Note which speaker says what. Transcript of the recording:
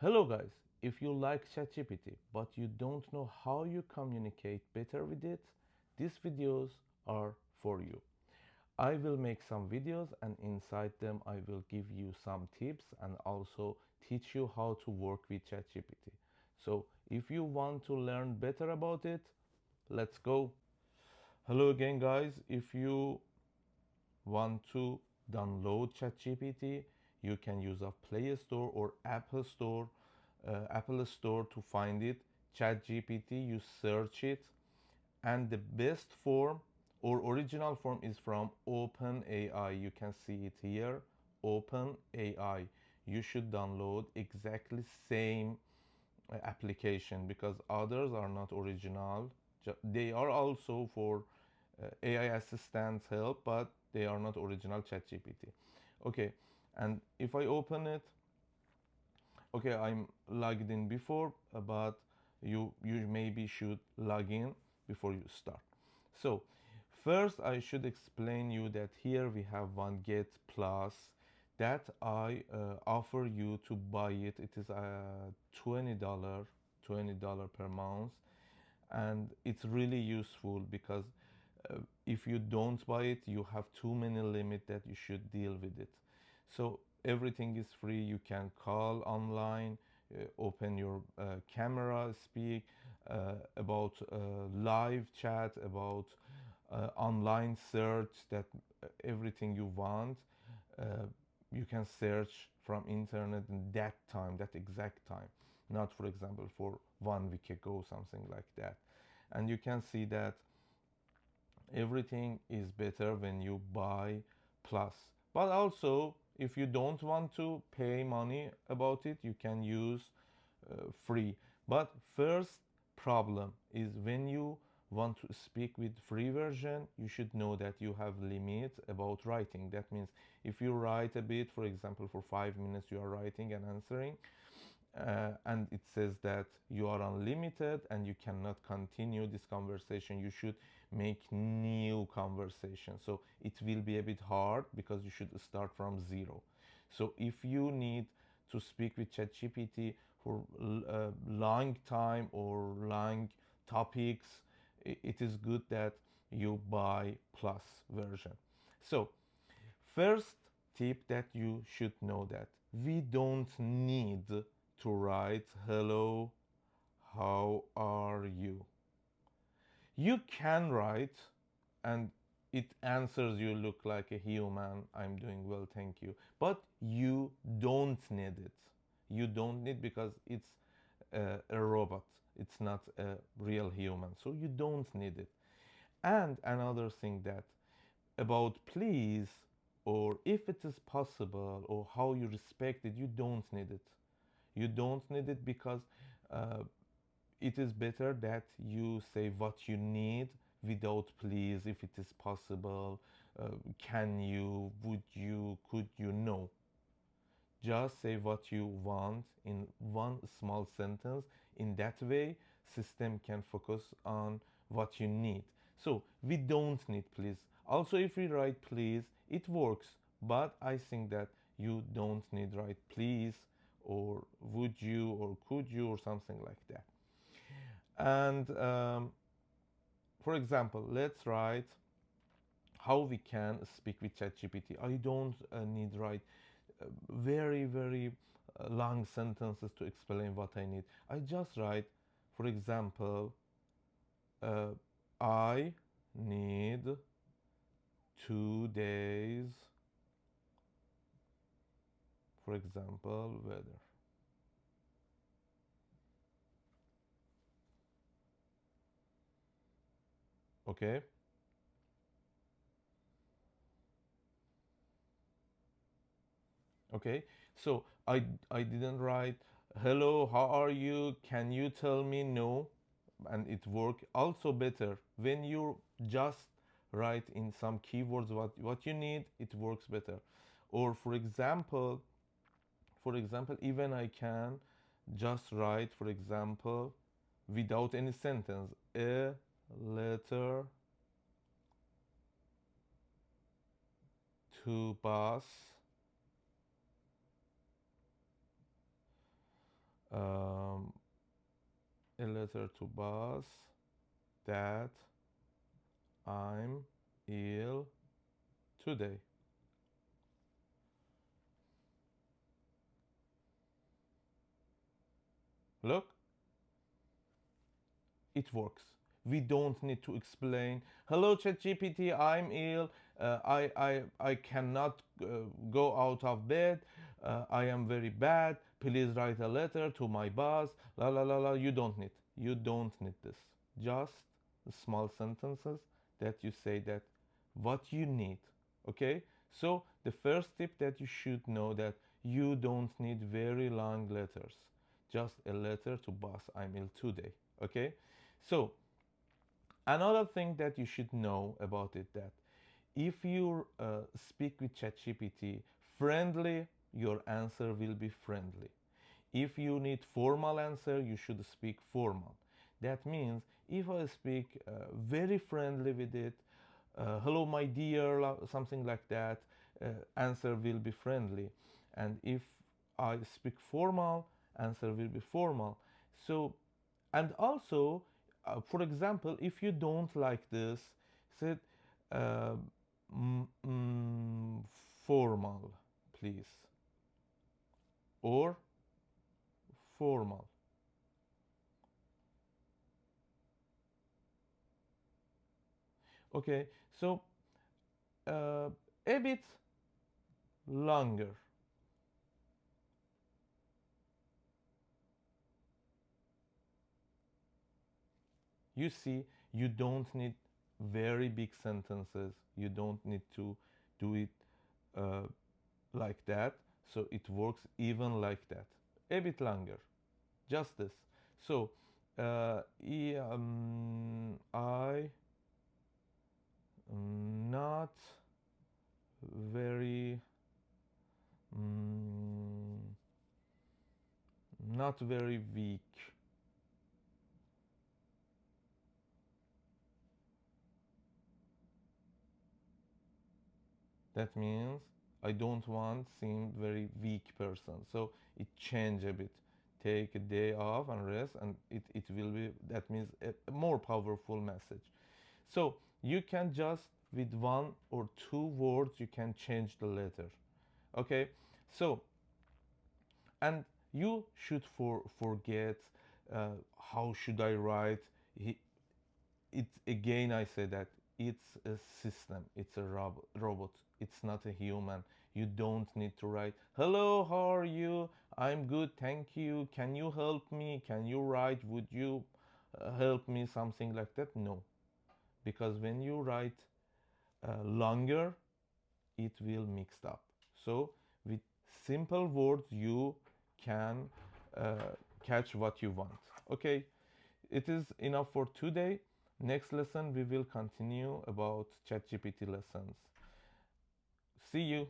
Speaker 1: Hello guys, if you like ChatGPT but you don't know how you communicate better with it, these videos are for you. I will make some videos and inside them I will give you some tips and also teach you how to work with ChatGPT. So if you want to learn better about it, let's go. Hello again guys, if you want to download ChatGPT, you can use a Play Store or Apple Store to find it. ChatGPT, you search it, and the best form or original form is from OpenAI. You can see it here, OpenAI. You should download exactly same application because others are not original. They are also for AI assistant help, but they are not original ChatGPT. Okay, and if I open it, okay, I'm logged in before, but you maybe should log in before you start. So first I should explain you that here we have one Get Plus that I offer you to buy it. It is $20 per month, and it's really useful because if you don't buy it, you have too many limit that you should deal with it. So everything is free. You can call online, open your camera, speak about live chat, about online search, that everything you want. Uh, you can search from internet in that time, that exact time, not for example for 1 week ago, something like that. And you can see that everything is better when you buy plus. But also if you don't want to pay money about it, you can use free. But first problem is when you want to speak with free version, you should know that you have limit about writing. That means if you write a bit, for example for 5 minutes you are writing and answering, and it says that you are unlimited and you cannot continue this conversation, you should make new conversation. So it will be a bit hard because you should start from zero. So if you need to speak with ChatGPT for a long time or long topics, it is good that you buy plus version. So first tip that you should know, that we don't need to write hello, how are you. You can write and it answers you look like a human, I'm doing well, thank you. But you don't need it. You don't need, because it's a robot. It's not a real human. So you don't need it. And another thing that about please or if it is possible or how you respect it, you don't need it. You don't need it because uh, it is better that you say what you need without please, if it is possible, can you, would you, could you. No, just say what you want in one small sentence. In that way system can focus on what you need. So we don't need please. Also if we write please it works, but I think that you don't need write please or would you or could you or something like that. And for example, let's write how we can speak with ChatGPT. I don't need write very long sentences to explain what I need. I just write, for example, uh, I need 2 days, for example, weather. Okay. Okay, so I didn't write hello, how are you, can you tell me. No, and it work also better when you just write in some keywords what you need. It works better. Or for example even I can just write, for example, without any sentence, a letter to boss um, a letter to boss that I'm ill today. Look, it works. We don't need to explain. Hello, ChatGPT. I'm ill. I cannot go out of bed. I am very bad. Please write a letter to my boss. La la la la. You don't need. You don't need this. Just small sentences that you say that what you need. Okay. So the first tip that you should know that you don't need very long letters. Just a letter to boss. I'm ill today. Okay. So another thing that you should know about it that if you speak with ChatGPT friendly, your answer will be friendly. If you need formal answer, you should speak formal. That means if I speak very friendly with it, hello my dear, something like that, answer will be friendly. And if I speak formal, answer will be formal. So, and also, for example, if you don't like this, say uh, mm, mm, formal, please, or formal. Okay, so a bit longer. You see, you don't need very big sentences. You don't need to do it uh, like that. So it works even like that. A bit longer. Just this. So I not very mm, not very weak. That means I don't want seem very weak person. So it change a bit. Take a day off and rest, and it will be, that means a more powerful message. So you can just with one or two words you can change the letter. Okay, so and you should forget how should I write. It's again I say that it's a system, it's a robot, it's not a human. You don't need to write hello, how are you, I'm good, thank you, can you help me, can you write, would you help me, something like that. No, because when you write longer it will mixed up. So with simple words you can uh, catch what you want. Okay, it is enough for today. Next lesson we will continue about ChatGPT lessons. See you.